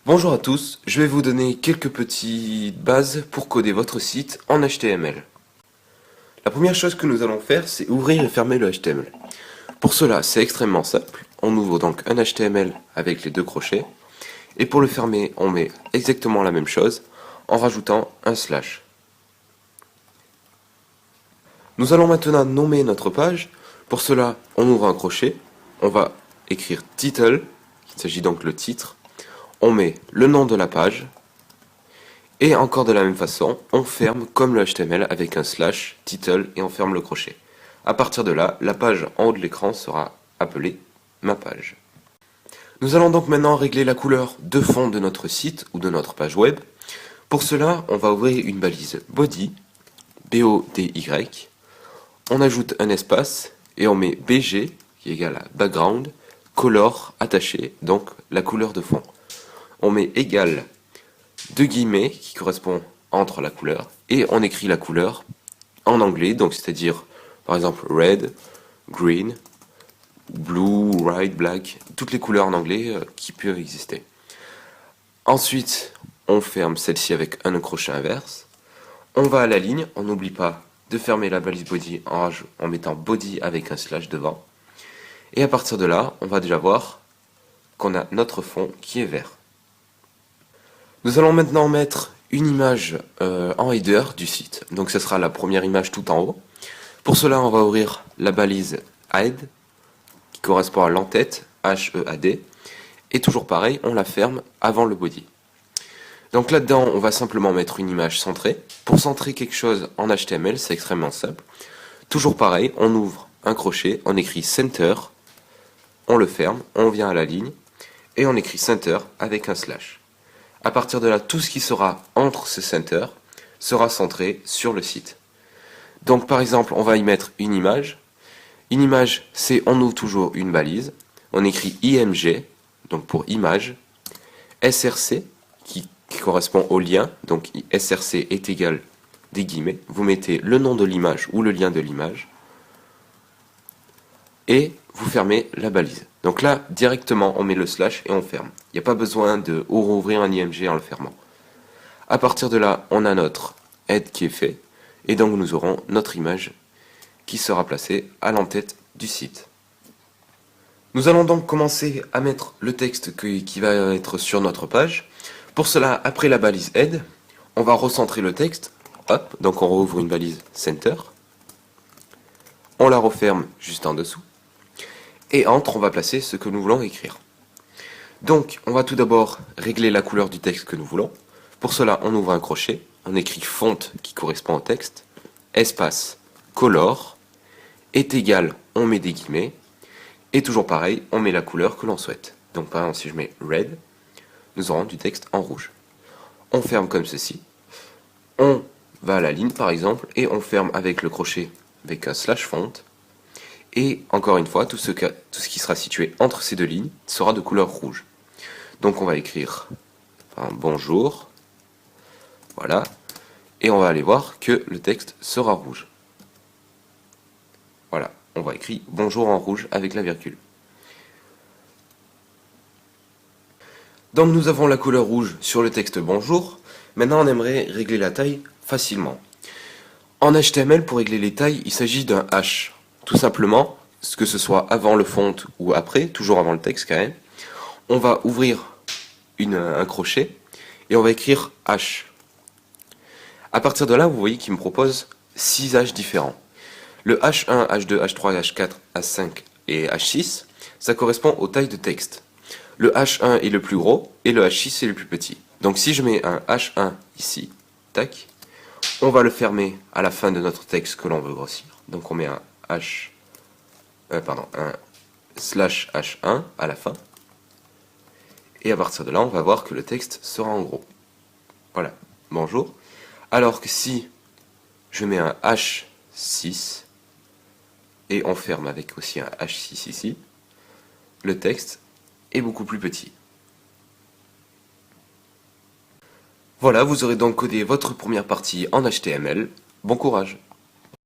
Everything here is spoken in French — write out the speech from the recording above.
Bonjour à tous, je vais vous donner quelques petites bases pour coder votre site en HTML. La première chose que nous allons faire, c'est ouvrir et fermer le HTML. Pour cela, c'est extrêmement simple. On ouvre donc un HTML avec les deux crochets. Et pour le fermer, on met exactement la même chose en rajoutant un slash. Nous allons maintenant nommer notre page. Pour cela, on ouvre un crochet. On va écrire title, il s'agit donc le titre. On met le nom de la page. Et encore de la même façon, on ferme comme le HTML avec un slash, title, et on ferme le crochet. À partir de là, la page en haut de l'écran sera appelée ma page. Nous allons donc maintenant régler la couleur de fond de notre site ou de notre page web. Pour cela, on va ouvrir une balise body, B-O-D-Y. On ajoute un espace et on met BG, qui est égal à background, color attaché, donc la couleur de fond. On met égal deux guillemets qui correspond entre la couleur et on écrit la couleur en anglais, donc c'est-à-dire par exemple red, green, blue, white, black, toutes les couleurs en anglais qui peuvent exister. Ensuite, on ferme celle-ci avec un crochet inverse. On va à la ligne, on n'oublie pas de fermer la balise body en mettant body avec un slash devant. Et à partir de là, on va déjà voir qu'on a notre fond qui est vert. Nous allons maintenant mettre une image en header du site. Donc ce sera la première image tout en haut. Pour cela, on va ouvrir la balise head, qui correspond à l'entête, H-E-A-D. Et toujours pareil, on la ferme avant le body. Donc là-dedans, on va simplement mettre une image centrée. Pour centrer quelque chose en HTML, c'est extrêmement simple. Toujours pareil, on ouvre un crochet, on écrit center, on le ferme, on vient à la ligne, et on écrit center avec un slash. À partir de là, tout ce qui sera entre ces centers sera centré sur le site. Donc par exemple, on va y mettre une image. Une image, c'est on ouvre toujours une balise. On écrit IMG, donc pour image. SRC, qui correspond au lien. Donc SRC est égal des guillemets. Vous mettez le nom de l'image ou le lien de l'image. Et vous fermez la balise. Donc là, directement, on met le slash et on ferme. Il n'y a pas besoin de rouvrir un IMG en le fermant. À partir de là, on a notre head qui est fait. Et donc nous aurons notre image qui sera placée à l'entête du site. Nous allons donc commencer à mettre le texte qui va être sur notre page. Pour cela, après la balise head, on va recentrer le texte. Hop, donc on rouvre une balise center. On la referme juste en dessous. Et entre, on va placer ce que nous voulons écrire. Donc, on va tout d'abord régler la couleur du texte que nous voulons. Pour cela, on ouvre un crochet, on écrit font qui correspond au texte, espace, color, est égal, on met des guillemets, et toujours pareil, on met la couleur que l'on souhaite. Donc par exemple, si je mets red, nous aurons du texte en rouge. On ferme comme ceci, on va à la ligne par exemple, et on ferme avec le crochet avec un slash font. Et encore une fois, tout ce qui sera situé entre ces deux lignes sera de couleur rouge. Donc on va écrire bonjour, voilà, et on va aller voir que le texte sera rouge. Voilà, on va écrire bonjour en rouge avec la virgule. Donc nous avons la couleur rouge sur le texte bonjour. Maintenant on aimerait régler la taille facilement. En HTML, pour régler les tailles, il s'agit d'un H. Tout simplement, que ce soit avant le font ou après, toujours avant le texte quand même, on va ouvrir un crochet et on va écrire H. À partir de là, vous voyez qu'il me propose 6 H différents. Le H1, H2, H3, H4, H5 et H6, ça correspond aux tailles de texte. Le H1 est le plus gros et le H6 est le plus petit. Donc si je mets un H1 ici, tac, on va le fermer à la fin de notre texte que l'on veut grossir. Donc on met un slash H1 à la fin. Et à partir de là, on va voir que le texte sera en gros. Voilà, bonjour. Alors que si je mets un H6, et on ferme avec aussi un H6 ici, le texte est beaucoup plus petit. Voilà, vous aurez donc codé votre première partie en HTML. Bon courage!